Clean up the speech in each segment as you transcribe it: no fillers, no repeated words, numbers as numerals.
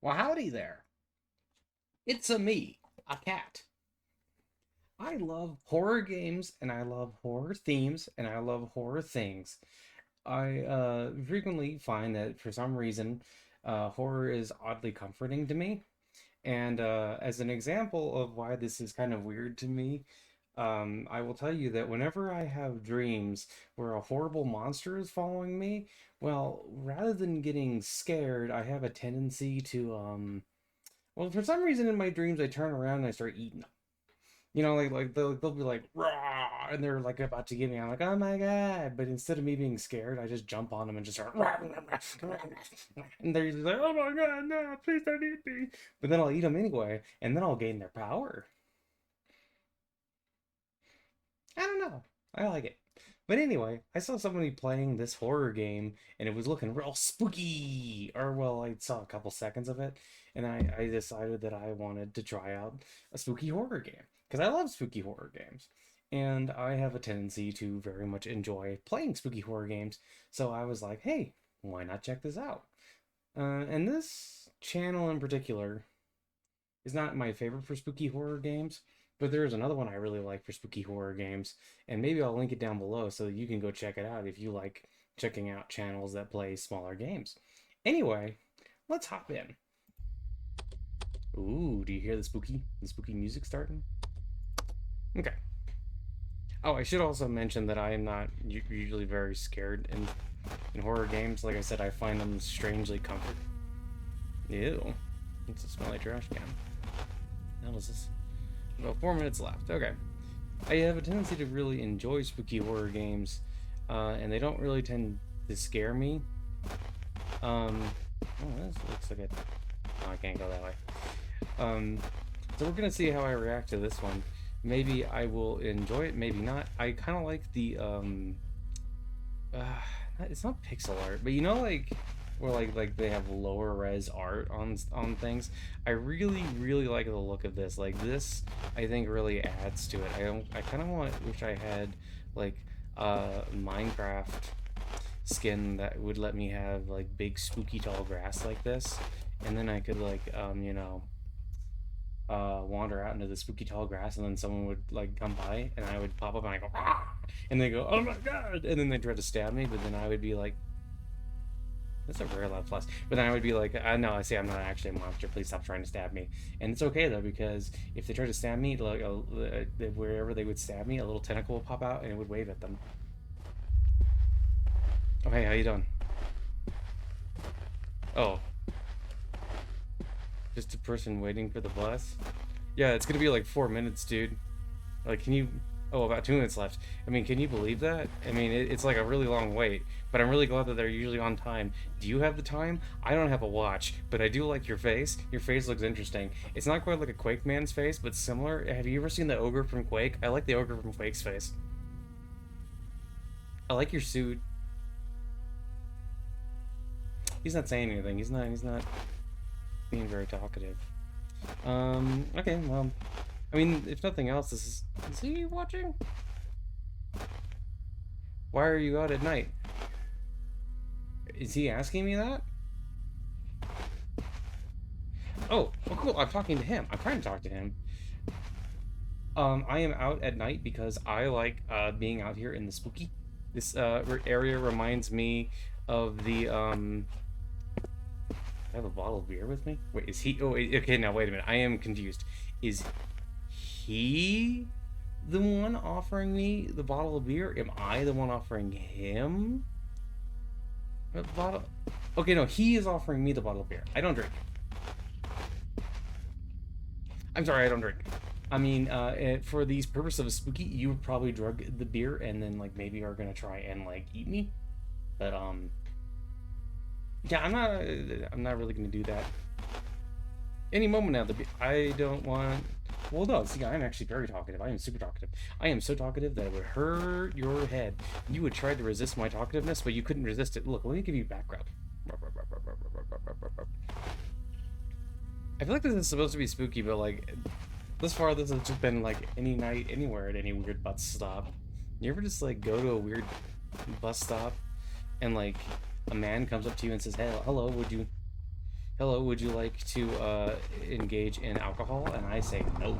Well, howdy there. It's a me, a cat. I love horror games and I love horror themes and I love horror things. I frequently find that for some reason, horror is oddly comforting to me. And as an example of why this is kind of weird to me, I will tell you that whenever I have dreams where a horrible monster is following me, well, rather than getting scared, I have a tendency to well, for some reason in my dreams, I turn around and I start eating them. You know, like they'll be like rah, and they're like about to get me. I'm like, oh my god! But instead of me being scared, I just jump on them and just start rah, and they're just like, oh my god, no, please don't eat me. But then I'll eat them anyway, and then I'll gain their power. I don't know. I like it. But anyway, I saw somebody playing this horror game and it was looking real spooky. Or, well, I saw a couple seconds of it and I decided that I wanted to try out a spooky horror game. Because I love spooky horror games. And I have a tendency to very much enjoy playing spooky horror games. So I was like, hey, why not check this out? And this channel in particular is not my favorite for spooky horror games, but there's another one I really like for spooky horror games, and maybe I'll link it down below so that you can go check it out if you like checking out channels that play smaller games. Anyway, let's hop in. Ooh, do you hear the spooky music starting? Okay. Oh, I should also mention that I am not usually very scared in horror games. Like I said, I find them strangely comforting. Ew. It's a smelly trash can. How is this? Well, 4 minutes left. Okay. I have a tendency to really enjoy spooky horror games, and they don't really tend to scare me. Oh, this looks like it. Oh, I can't go that way. So we're gonna see how I react to this one. Maybe I will enjoy it, maybe not. I kind of like the it's not pixel art, but you know, like where like they have lower res art on things. I really like the look of this. Like this, I think really adds to it. I kind of wish I had like Minecraft skin that would let me have like big spooky tall grass like this, and then I could like you know, wander out into the spooky tall grass, and then someone would like come by, and I would pop up, and I go, ah! And they go, oh my god, and then they try to stab me, but then I would be like, that's a very loud plus. But then I would be like, no, I say I'm not actually a monster. Please stop trying to stab me. And it's okay though, because if they try to stab me, like wherever they would stab me, a little tentacle would pop out and it would wave at them. Oh, hey, how you doing? Oh, just a person waiting for the bus. Yeah, it's gonna be like 4 minutes, dude. Like, can you? Oh, about 2 minutes left. I mean, can you believe that? I mean, it's like a really long wait, but I'm really glad that they're usually on time. Do you have the time? I don't have a watch, but I do like your face. Your face looks interesting. It's not quite like a Quake man's face, but similar. Have you ever seen the ogre from Quake? I like the ogre from Quake's face. I like your suit. He's not saying anything. He's not being very talkative. Okay, well, I mean, if nothing else, is he watching? Why are you out at night? Is he asking me that? Oh, well, cool. I'm talking to him. I'm trying to talk to him. I am out at night because I like being out here in the spooky. This area reminds me of the I have a bottle of beer with me? Wait, is he? Oh, okay, now wait a minute. I am confused. Is he the one offering me the bottle of beer? Am I the one offering him a bottle? Okay, no, he is offering me the bottle of beer. I don't drink. I'm sorry, I don't drink. I mean, for these purposes of spooky, you would probably drug the beer and then like maybe are gonna try and like eat me. But yeah, I'm not really gonna do that. Any moment now, I don't want. Well, no, see, I'm actually very talkative. I am super talkative. I am so talkative that it would hurt your head. You would try to resist my talkativeness, but you couldn't resist it. Look, let me give you background. I feel like this is supposed to be spooky, but like, thus far, this has just been like any night, anywhere at any weird bus stop. You ever just like go to a weird bus stop and like a man comes up to you and says, "Hey, hello, hello, would you like to engage in alcohol? And I say no.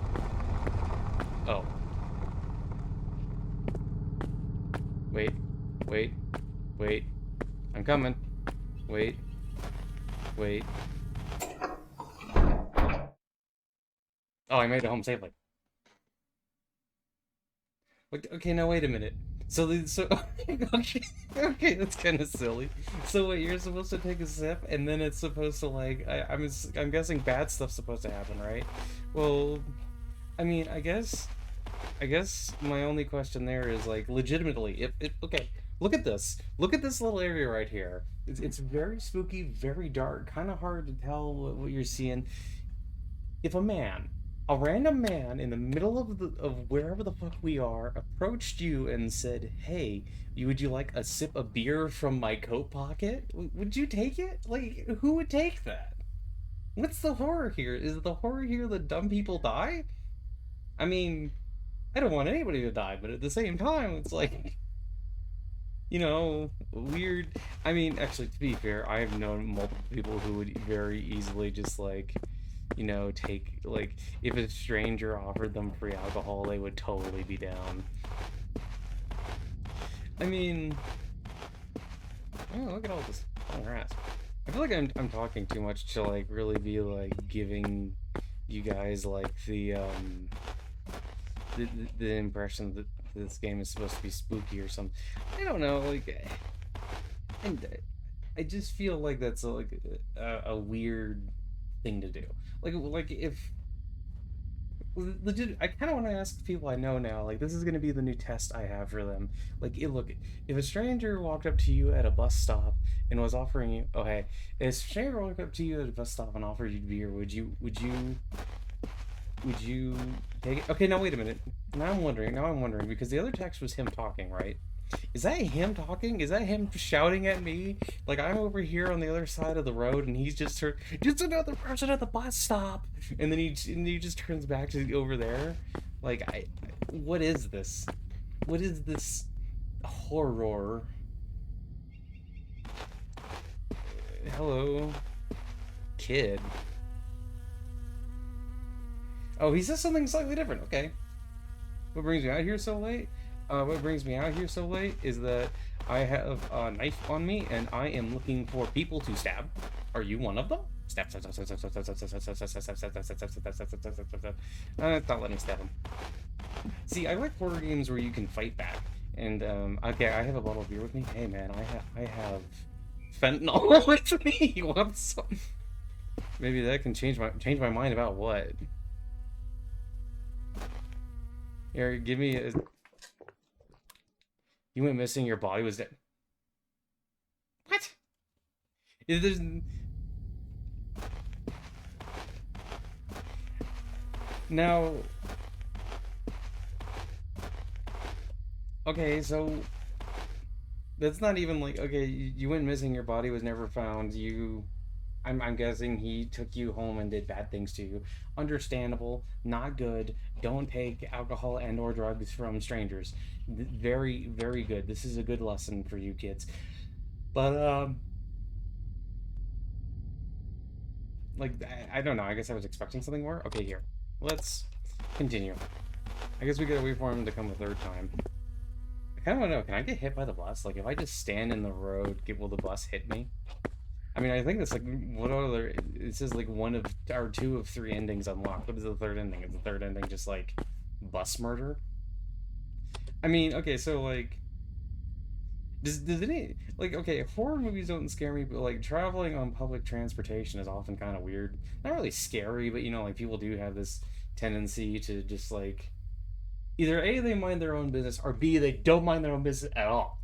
Oh, wait, wait, wait. I'm coming. Wait, wait. Oh, I made it home safely. Like, okay, now wait a minute. So okay, okay, that's kind of silly. So wait, you're supposed to take a sip, and then it's supposed to like I'm guessing bad stuff's supposed to happen, right? Well, I mean, I guess my only question there is like legitimately, if it okay, look at this little area right here. It's very spooky, very dark, kind of hard to tell what you're seeing. If a random man in the middle of wherever the fuck we are, approached you and said, "Hey, would you like a sip of beer from my coat pocket?" Would you take it? Like, who would take that? What's the horror here? Is the horror here that dumb people die? I mean, I don't want anybody to die, but at the same time, it's like, weird. I mean, actually, to be fair, I have known multiple people who would very easily just like, take like if a stranger offered them free alcohol, they would totally be down. I mean, oh, look at all this long grass. I feel like I'm talking too much to like really be like giving you guys like the impression that this game is supposed to be spooky or something. I don't know, like, and I just feel like that's like a weird thing to do. Like if legit, I kind of want to ask people I know now. Like, this is going to be the new test I have for them. Like, look, if a stranger walked up to you at a bus stop and was offering you, oh hey, if a stranger walked up to you at a bus stop and offered you beer, would you take it? Okay, now wait a minute. Now I'm wondering because the other text was him talking, right? Is that him talking? Is that him shouting at me? Like I'm over here on the other side of the road, and he's just heard just another person at the bus stop, and then he just turns back to over there. Like what is this? What is this horror? Hello, kid. Oh, he says something slightly different. Okay, what brings me out here so late? What brings me out here so late is that I have a knife on me and I am looking for people to stab. Are you one of them? Stab, stab, stab, stab, stab, stab, stab, stab, stab, stab, stab, stab, stab, stab, stab, stab, stab, stab, stab, stab. It's not letting me stab him. See, I like horror games where you can fight back. And okay, I have a bottle of beer with me. Hey man, I have fentanyl with me. You want some? Maybe that can change my mind about what. Here, give me a. You went missing. Your body was dead. What? There's now. Okay, so that's not even like okay. You went missing. Your body was never found. I'm guessing he took you home and did bad things to you. Understandable. Not good. Don't take alcohol and or drugs from strangers. Very very good. This is a good lesson for you kids. But like I don't know. I guess I was expecting something more. Okay, here. Let's continue. I guess we gotta wait for him to come a third time. I kind of want to know. Can I get hit by the bus? Like if I just stand in the road, will the bus hit me? I mean, I think that's like what other. It says like one of or two of three endings unlocked. What is the third ending? Is the third ending just like bus murder? I mean, okay, so like does any like okay, horror movies don't scare me, but like traveling on public transportation is often kind of weird. Not really scary, but like people do have this tendency to just like either A they mind their own business or B they don't mind their own business at all.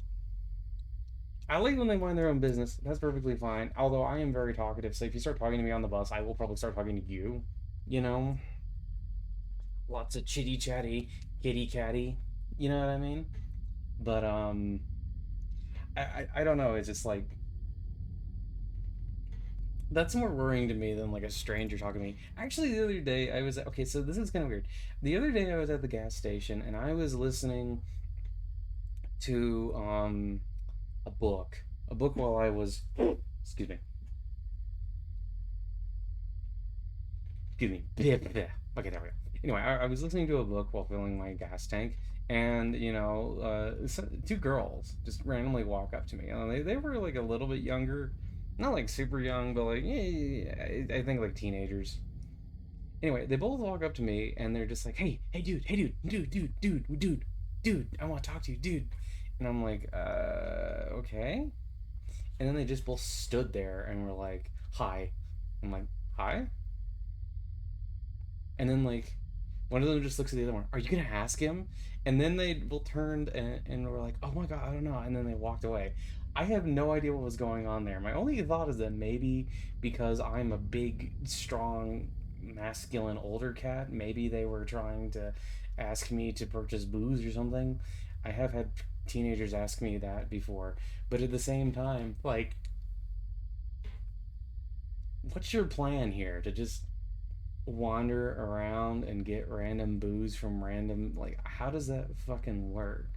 I like when they mind their own business. That's perfectly fine. Although I am very talkative, so if you start talking to me on the bus, I will probably start talking to you. You know, lots of chitty chatty, kitty catty. You know what I mean? But I don't know. It's just like that's more worrying to me than like a stranger talking to me. Actually, the other day I was okay. So this is kind of weird. The other day I was at the gas station and I was listening to a book while I was excuse me Excuse me. Okay, there we go. Anyway, I was listening to a book while filling my gas tank, and two girls just randomly walk up to me. They were like a little bit younger, not like super young, but like I think like teenagers. Anyway, they both walk up to me and they're just like, hey, dude, dude, I want to talk to you, dude. And I'm like, okay. And then they just both stood there and were like, hi. I'm like, hi? And then like one of them just looks at the other one. Are you gonna ask him? And then they both turned and were like, oh my god, I don't know. And then they walked away. I have no idea what was going on there. My only thought is that maybe because I'm a big, strong, masculine older cat, maybe they were trying to ask me to purchase booze or something. I have had teenagers ask me that before, but at the same time, like, what's your plan here? To just wander around and get random booze from random, like, how does that fucking work?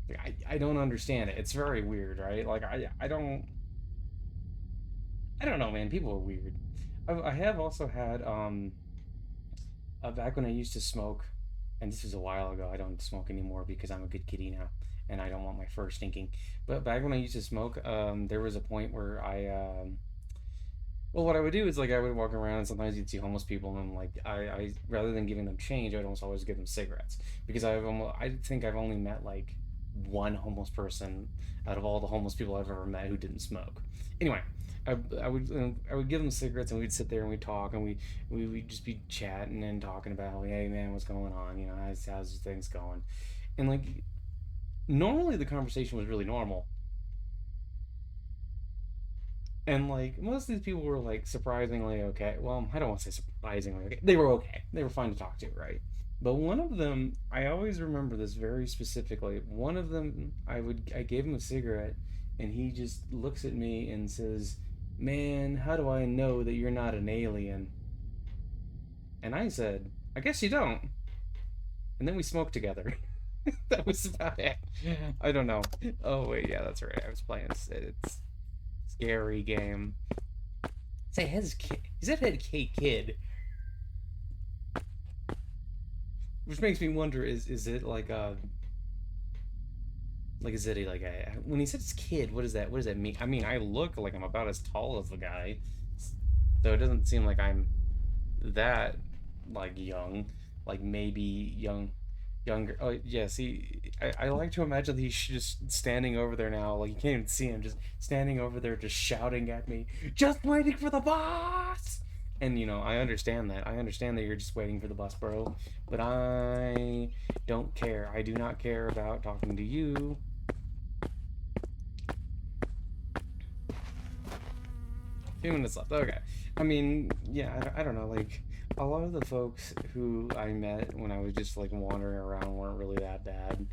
Like, I don't understand it. It's very weird, right? Like I don't know, man. People are weird. I have also had back when I used to smoke, and this was a while ago. I don't smoke anymore because I'm a good kitty now, and I don't want my fur stinking. But back when I used to smoke, there was a point where well, what I would do is like I would walk around and sometimes you'd see homeless people and like I rather than giving them change, I'd almost always give them cigarettes because I think I've only met like one homeless person out of all the homeless people I've ever met who didn't smoke. Anyway, I would give them cigarettes and we'd sit there and we'd talk and we'd just be chatting and talking about like, hey man, what's going on? You know, how's things going? And like normally the conversation was really normal. And like most of these people were like surprisingly okay. Well, I don't want to say surprisingly okay. They were okay. They were fine to talk to, right? But one of them, I always remember this very specifically. One of them, I gave him a cigarette, and he just looks at me and says, "Man, how do I know that you're not an alien?" And I said, "I guess you don't." And then we smoked together. That was about it. I don't know. Oh wait, yeah, that's right. I was playing. It's scary game. Say his kid. He said head kid, which makes me wonder: is it like is it like a when he said his kid? What is that? What does that mean? I mean, I look like I'm about as tall as the guy, so it doesn't seem like I'm that like young, like maybe younger. Oh yeah, see, I like to imagine that he's just standing over there now, like you can't even see him, just standing over there, just shouting at me, just waiting for the boss. And I understand that. I understand that you're just waiting for the bus, bro. But I don't care. I do not care about talking to you. 2 minutes left. Okay. I mean, yeah, I don't know. Like, a lot of the folks who I met when I was just like wandering around weren't really that bad.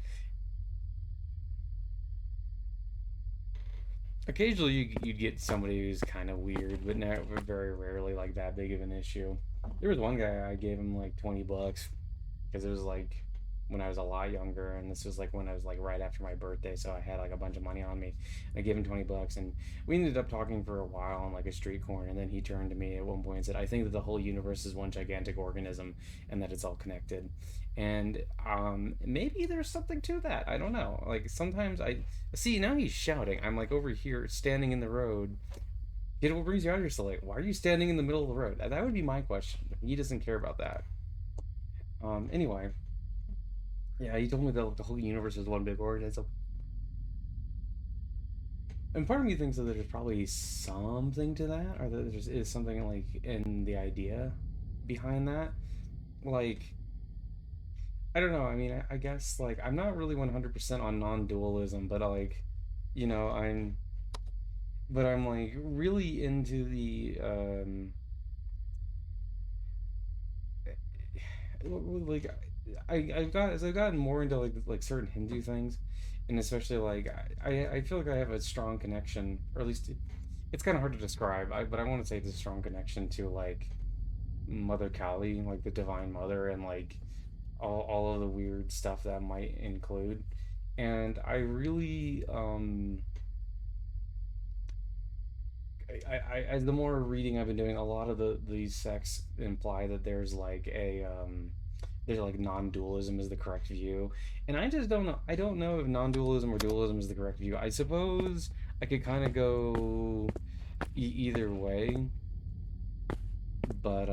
Occasionally, you'd get somebody who's kind of weird, but not very rarely like that big of an issue. There was one guy I gave him like $20 because it was like when I was a lot younger, and this was like when I was like right after my birthday, so I had like a bunch of money on me. And I gave him $20, and we ended up talking for a while on like a street corner, and then he turned to me at one point and said, "I think that the whole universe is one gigantic organism, and that it's all connected." And maybe there's something to that. I don't know. Like sometimes I see now he's shouting. I'm like over here standing in the road. Kid, what brings you out here so late? Why are you standing in the middle of the road? That would be my question. He doesn't care about that. Anyway, yeah, he told me that like, the whole universe is one big organism. And part of me thinks that there's probably something to that, or that there is something like in the idea behind that. Like, I don't know. I mean, I guess like I'm not really 100% on non-dualism, but like, I'm, but I'm like really into the like I've got as I've gotten more into like certain Hindu things, and especially like I feel like I have a strong connection, or at least it's kind of hard to describe. But I want to say it's a strong connection to like Mother Kali, like the Divine Mother, and like all of the weird stuff that might include. And I really as the more reading I've been doing, a lot of these sects imply that there's like non-dualism is the correct view, and I just don't know. I don't know if non-dualism or dualism is the correct view. I suppose I could kind of go either way, but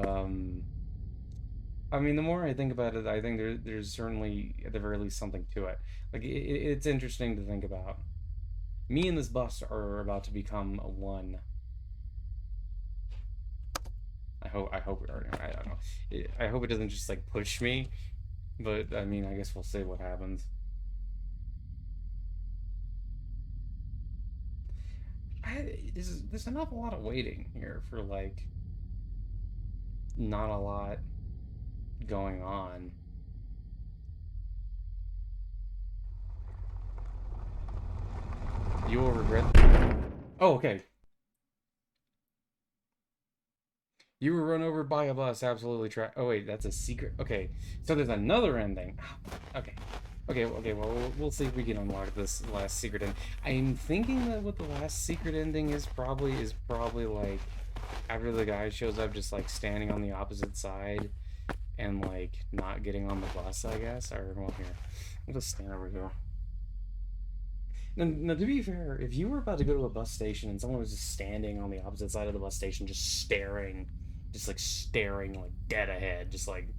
I mean, the more I think about it, I think there's certainly at the very least something to it. Like it's interesting to think about. Me and this bus are about to become one. I hope we are. I don't know. I hope it doesn't just like push me, but I mean, I guess we'll see what happens. There's an awful lot of waiting here for like not a lot going on. You will regret. Oh, okay. You were run over by a bus. Absolutely. Oh wait, that's a secret. Okay, so there's another ending. Okay. Okay, well, we'll see if we can unlock this last secret ending. I'm thinking that what the last secret ending is probably like after the guy shows up, just like standing on the opposite side and like not getting on the bus. I guess. Or well, here, I'll just stand over here. Now, to be fair, if you were about to go to a bus station and someone was just standing on the opposite side of the bus station, just staring, just like staring, like dead ahead, just like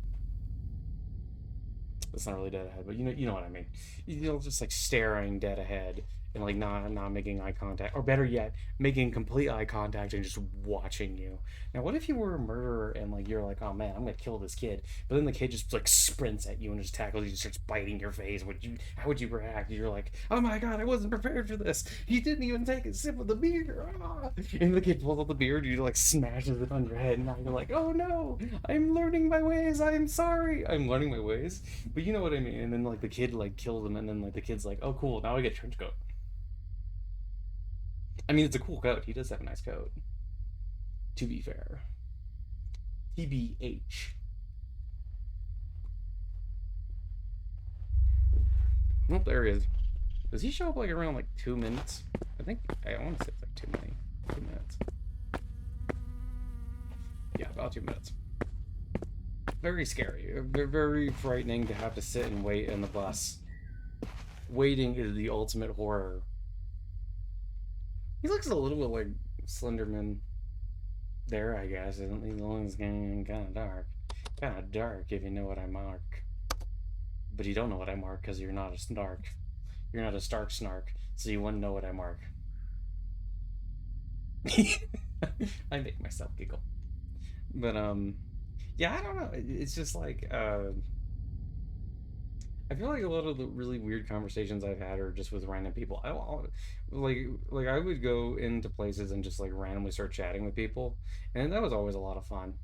it's not really dead ahead, but you know what I mean. You know, just like staring dead ahead and like not making eye contact, or better yet, making complete eye contact and just watching you. Now, what if you were a murderer and like you're like, oh man, I'm gonna kill this kid, but then the kid just like sprints at you and just tackles you, and starts biting your face? How would you react? You're like, oh my god, I wasn't prepared for this. He didn't even take a sip of the beer. Ah! And the kid pulls out the beer, and you like smashes it on your head, and now you're like, oh no, I'm learning my ways. I'm sorry, I'm learning my ways. But you know what I mean. And then like the kid like kills him, and then like the kid's like, oh cool, now I get trench coat. I mean, it's a cool coat. He does have a nice coat. To be fair, TBH. Nope, there he is. Does he show up like around like 2 minutes? I want to say it's like 2 minutes. Yeah, about 2 minutes. Very scary. Very frightening to have to sit and wait in the bus. Waiting is the ultimate horror. He looks a little bit like Slenderman there, I guess. Isn't he? The one's getting kind of dark. Kind of dark, if you know what I mark. But you don't know what I mark because you're not a snark. You're not a stark snark, so you wouldn't know what I mark. I make myself giggle. But, yeah, I don't know. It's just like, I feel like a lot of the really weird conversations I've had are just with random people. Like I would go into places and just like randomly start chatting with people, and that was always a lot of fun.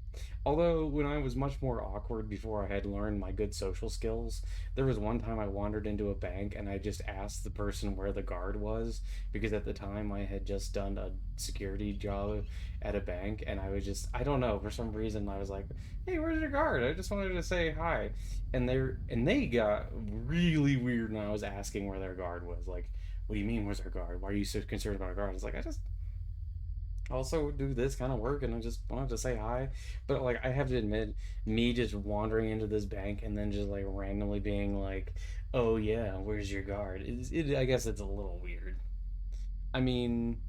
Although when I was much more awkward before I had learned my good social skills, there was one time I wandered into a bank and I just asked the person where the guard was, because at the time I had just done a security job at a bank, and I don't know, for some reason I was like, "Hey, where's your guard? I just wanted to say hi." And they got really weird when I was asking where their guard was. Like, what do you mean, where's our guard? Why are you so concerned about our guard? It's like, I just also do this kind of work and I just wanted to say hi. But like, I have to admit, me just wandering into this bank and then just like randomly being like, oh yeah, where's your guard? I guess it's a little weird. I mean,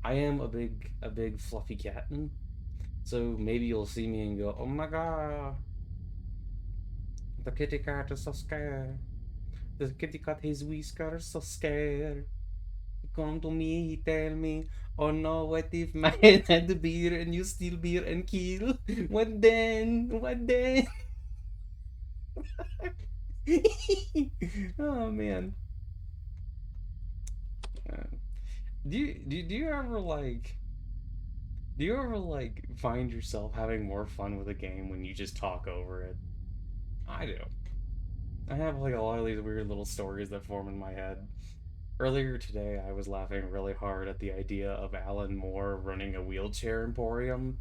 I am a big fluffy cat, so maybe you'll see me and go, oh my god, the kitty cat is so scared. The kitty cat, his whiskers so scared. He come to me, he tell me, oh no, what if my head had the beer and you steal beer and kill? What then? What then? Oh man. Uh, do you ever like find yourself having more fun with a game when you just talk over it? I do. I have like a lot of these weird little stories that form in my head. Earlier today, I was laughing really hard at the idea of Alan Moore running a wheelchair emporium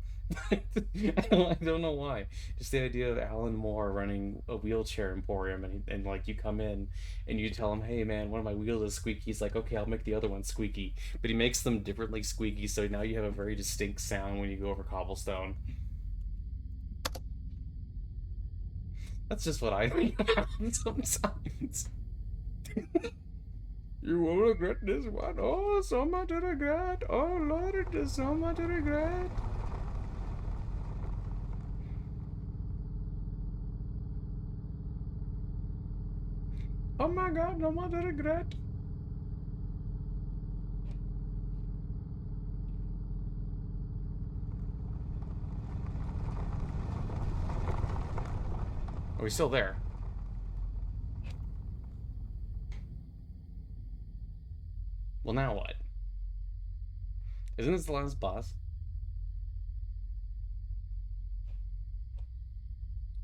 I don't know why. Just the idea of Alan Moore running a wheelchair emporium, and like you come in and you tell him, "Hey man, one of my wheels is squeaky." He's like, "Okay, I'll make the other one squeaky," but he makes them differently squeaky, so now you have a very distinct sound when you go over cobblestone. That's just what I think about sometimes. You will regret this one. Oh, so much to regret. Oh Lord, it is so much to regret. Oh my God, so much to regret. Are we still there? Well, now what? Isn't this the last boss?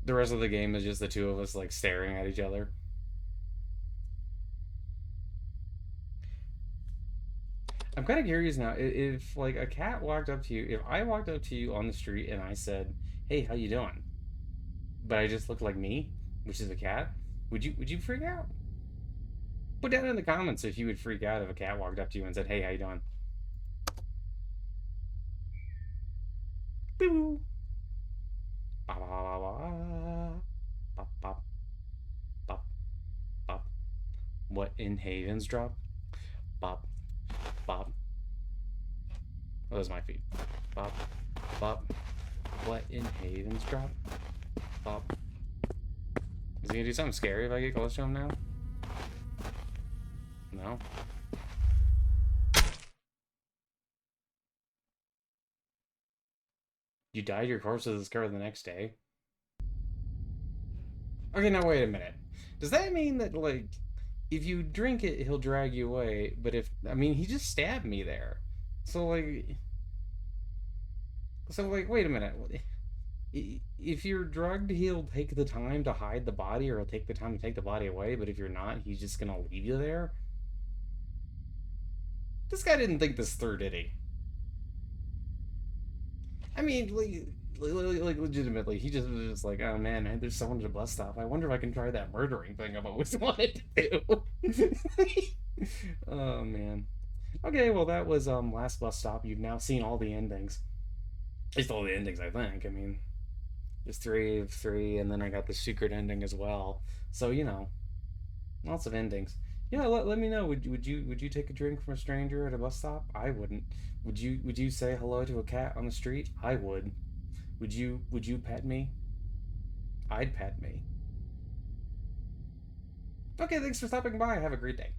The rest of the game is just the two of us like staring at each other. I'm kind of curious now. If like a cat walked up to you, if I walked up to you on the street and I said, "Hey, how you doing?" but I just looked like me, which is a cat, would you freak out? Put down in the comments if you would freak out if a cat walked up to you and said, "Hey, how you doing?" Boo. Ba ba ba ba. Bop bop bop bop. What in Havens drop? Bop bop. Oh, those are my feet. Bop bop. What in Havens drop? Bop. Is he gonna do something scary if I get close to him now? No. You dyed your corpse as a scar the next day? Okay, now wait a minute. Does that mean that, like, if you drink it, he'll drag you away? But if, I mean, he just stabbed me there. So, like, wait a minute. If you're drugged, he'll take the time to hide the body, or he'll take the time to take the body away. But if you're not, he's just gonna leave you there? This guy didn't think this through, did he? I mean, like legitimately, he just was just like, oh man, there's someone at a bus stop. I wonder if I can try that murdering thing I've always wanted to do. Oh man. Okay, well that was last bus stop. You've now seen all the endings. At least all the endings, I think. I mean, there's three of three, and then I got the secret ending as well. So lots of endings. Yeah, let me know. Would you take a drink from a stranger at a bus stop? I wouldn't. Would you say hello to a cat on the street? I would. Would you pet me? I'd pet me. Okay, thanks for stopping by. Have a great day.